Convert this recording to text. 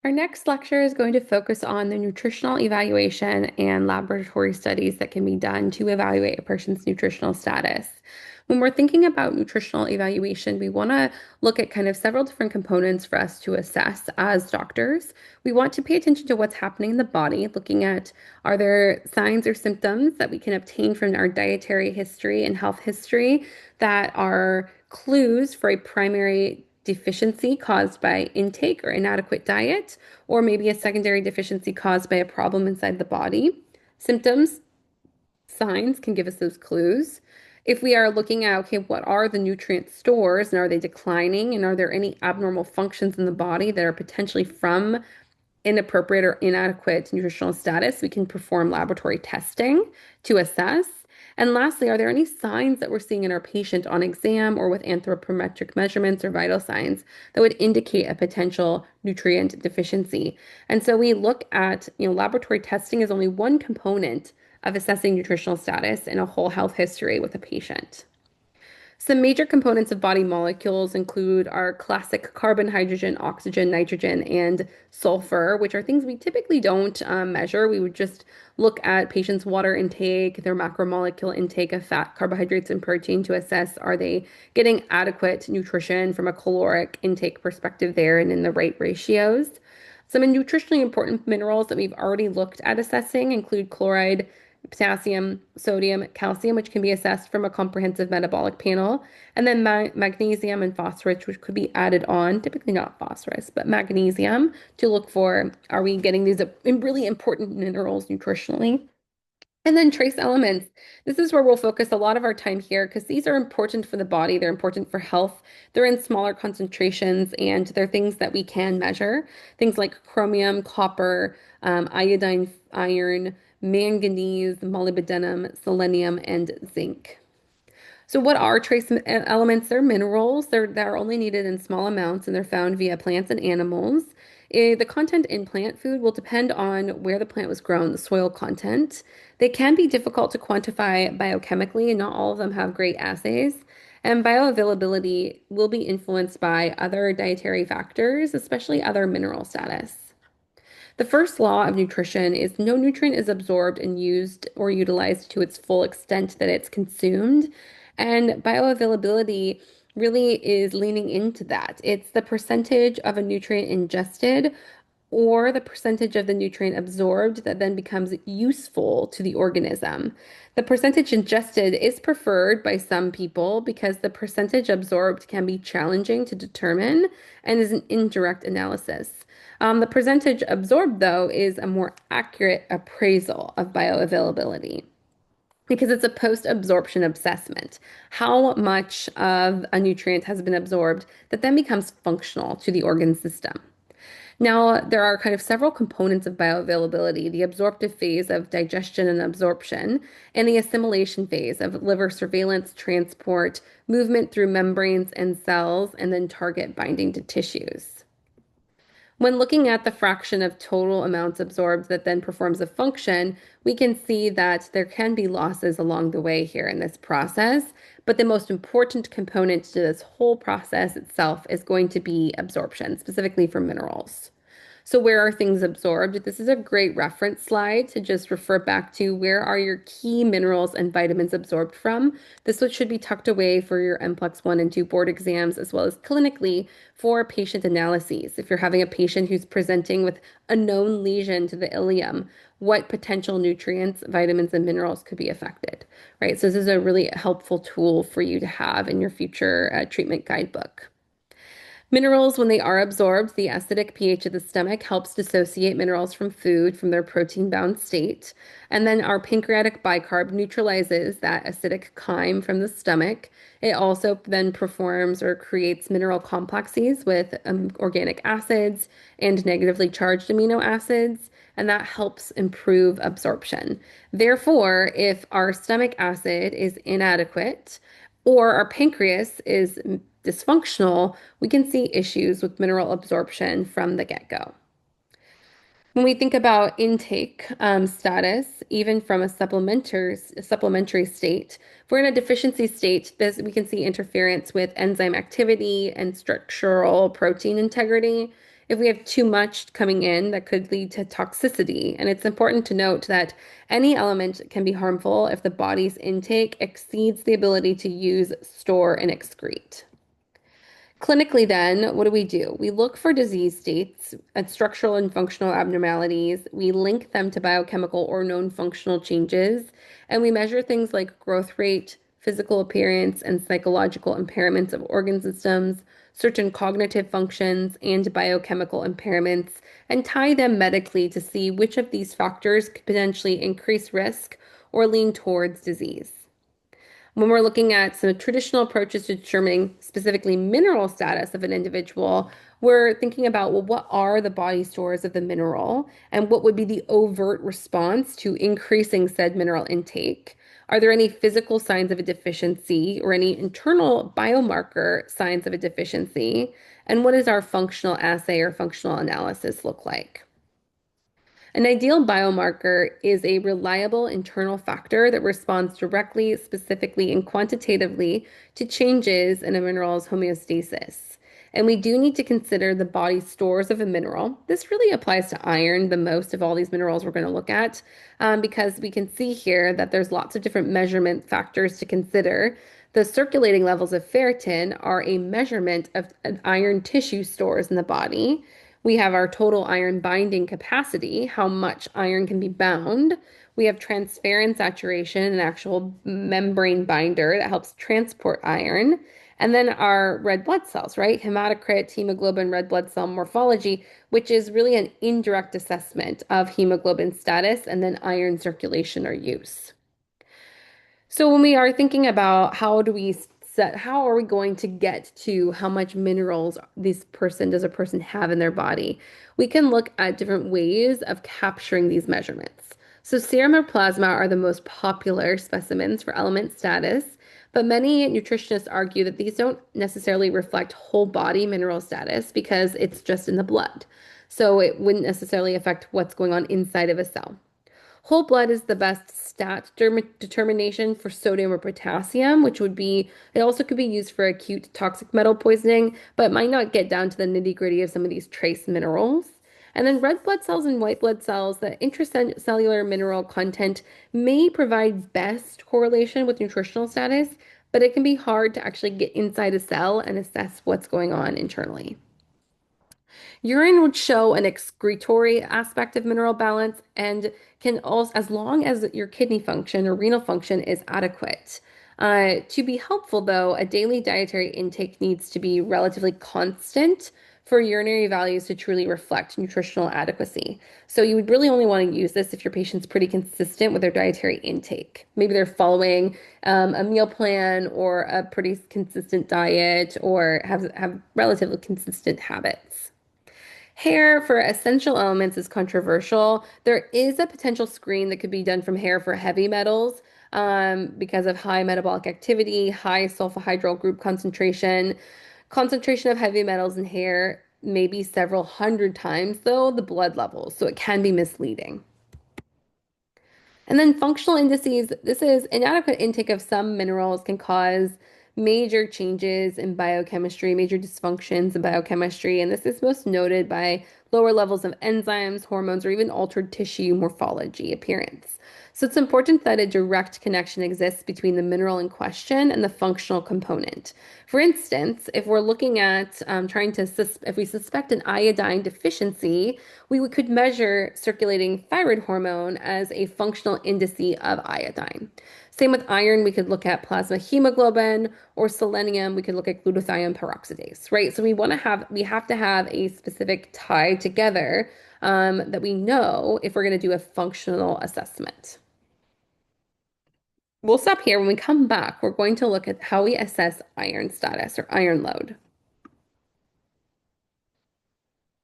Our next lecture is going to focus on the nutritional evaluation and laboratory studies that can be done to evaluate a person's nutritional status. When we're thinking about nutritional evaluation, we want to look at kind of several different components for us to assess as doctors. We want to pay attention to what's happening in the body, looking at are there signs or symptoms that we can obtain from our dietary history and health history that are clues for a primary deficiency caused by intake or inadequate diet, or maybe a secondary deficiency caused by a problem inside the body. Symptoms, signs can give us those clues. If we are looking at, okay, what are the nutrient stores and are they declining? And are there any abnormal functions in the body that are potentially from inappropriate or inadequate nutritional status, we can perform laboratory testing to assess. And lastly, are there any signs that we're seeing in our patient on exam or with anthropometric measurements or vital signs that would indicate a potential nutrient deficiency? And so we look at, laboratory testing is only one component of assessing nutritional status in a whole health history with a patient. Some major components of body molecules include our classic carbon, hydrogen, oxygen, nitrogen, and sulfur, which are things we typically don't measure. We would just look at patients' water intake, their macromolecule intake of fat, carbohydrates, and protein to assess are they getting adequate nutrition from a caloric intake perspective there and in the right ratios. Some nutritionally important minerals that we've already looked at assessing include chloride, potassium, sodium, calcium, which can be assessed from a comprehensive metabolic panel, and then magnesium and phosphorus, which could be added on, typically not phosphorus, but magnesium to look for are we getting these really important minerals nutritionally? And then trace elements. This is where we'll focus a lot of our time here because these are important for the body. They're important for health. They're in smaller concentrations and they're things that we can measure. Things like chromium, copper, iodine, iron, manganese, molybdenum, selenium, and zinc. So what are trace elements? They're minerals. They're only needed in small amounts and they're found via plants and animals. The content in plant food will depend on where the plant was grown, the soil content. They can be difficult to quantify biochemically, and not all of them have great assays. And bioavailability will be influenced by other dietary factors, especially other mineral status. The first law of nutrition is no nutrient is absorbed and used or utilized to its full extent that it's consumed. And bioavailability really is leaning into that. It's the percentage of a nutrient ingested or the percentage of the nutrient absorbed that then becomes useful to the organism. The percentage ingested is preferred by some people because the percentage absorbed can be challenging to determine and is an indirect analysis. The percentage absorbed, though, is a more accurate appraisal of bioavailability because it's a post-absorption assessment. How much of a nutrient has been absorbed that then becomes functional to the organ system. Now, there are kind of several components of bioavailability, the absorptive phase of digestion and absorption, and the assimilation phase of liver surveillance, transport, movement through membranes and cells, and then target binding to tissues. When looking at the fraction of total amounts absorbed that then performs a function, we can see that there can be losses along the way here in this process, but the most important component to this whole process itself is going to be absorption, specifically for minerals. So where are things absorbed? This is a great reference slide to just refer back to where are your key minerals and vitamins absorbed from. This one should be tucked away for your NPLEX 1 and 2 board exams as well as clinically for patient analyses. If you're having a patient who's presenting with a known lesion to the ileum, what potential nutrients, vitamins, and minerals could be affected, right? So this is a really helpful tool for you to have in your future treatment guidebook. Minerals, when they are absorbed, the acidic pH of the stomach helps dissociate minerals from food from their protein-bound state. And then our pancreatic bicarb neutralizes that acidic chyme from the stomach. It also then performs or creates mineral complexes with organic acids and negatively charged amino acids, and that helps improve absorption. Therefore, if our stomach acid is inadequate, or our pancreas is dysfunctional, we can see issues with mineral absorption from the get-go. When we think about intake status, even from a supplementary state, if we're in a deficiency state, we can see interference with enzyme activity and structural protein integrity. If we have too much coming in, that could lead to toxicity. And it's important to note that any element can be harmful if the body's intake exceeds the ability to use, store, and excrete. Clinically, then, what do? We look for disease states and structural and functional abnormalities. We link them to biochemical or known functional changes, and we measure things like growth rate, physical appearance, and psychological impairments of organ systems, certain cognitive functions, and biochemical impairments, and tie them medically to see which of these factors could potentially increase risk or lean towards disease. When we're looking at some traditional approaches to determining specifically mineral status of an individual, we're thinking about, well, what are the body stores of the mineral and what would be the overt response to increasing said mineral intake? Are there any physical signs of a deficiency or any internal biomarker signs of a deficiency? And what does our functional assay or functional analysis look like? An ideal biomarker is a reliable internal factor that responds directly, specifically, and quantitatively to changes in a mineral's homeostasis. And we do need to consider the body stores of a mineral. This really applies to iron, the most of all these minerals we're going to look at, because we can see here that there's lots of different measurement factors to consider. The circulating levels of ferritin are a measurement of an iron tissue stores in the body. We have our total iron binding capacity, how much iron can be bound. We have transferrin saturation, an actual membrane binder that helps transport iron. And then our red blood cells, right? Hematocrit, hemoglobin, red blood cell morphology, which is really an indirect assessment of hemoglobin status and then iron circulation or use. So when we are thinking about how are we going to get to how much minerals does a person have in their body? We can look at different ways of capturing these measurements. So serum or plasma are the most popular specimens for element status, but many nutritionists argue that these don't necessarily reflect whole body mineral status because it's just in the blood. So it wouldn't necessarily affect what's going on inside of a cell. Whole blood is the best determination for sodium or potassium, which would be, it also could be used for acute toxic metal poisoning, but might not get down to the nitty-gritty of some of these trace minerals. And then red blood cells and white blood cells, the intracellular mineral content may provide best correlation with nutritional status, but it can be hard to actually get inside a cell and assess what's going on internally. Urine would show an excretory aspect of mineral balance and can also, as long as your kidney function or renal function is adequate. To be helpful, though, a daily dietary intake needs to be relatively constant for urinary values to truly reflect nutritional adequacy. So you would really only want to use this if your patient's pretty consistent with their dietary intake. Maybe they're following a meal plan or a pretty consistent diet or have relatively consistent habits. Hair for essential elements is controversial. There is a potential screen that could be done from hair for heavy metals because of high metabolic activity, high sulfhydryl group concentration. Concentration of heavy metals in hair may be several hundred times, though, the blood levels, so it can be misleading. And then functional indices, this is inadequate intake of some minerals can cause major changes in biochemistry, major dysfunctions in biochemistry, and this is most noted by lower levels of enzymes, hormones, or even altered tissue morphology appearance. So it's important that a direct connection exists between the mineral in question and the functional component. For instance, if we're looking at if we suspect an iodine deficiency, we could measure circulating thyroid hormone as a functional indice of iodine. Same with iron, we could look at plasma hemoglobin, or selenium, we could look at glutathione peroxidase, right? So we have to have a specific tie together that we know if we're going to do a functional assessment. We'll stop here. When we come back, we're going to look at how we assess iron status or iron load.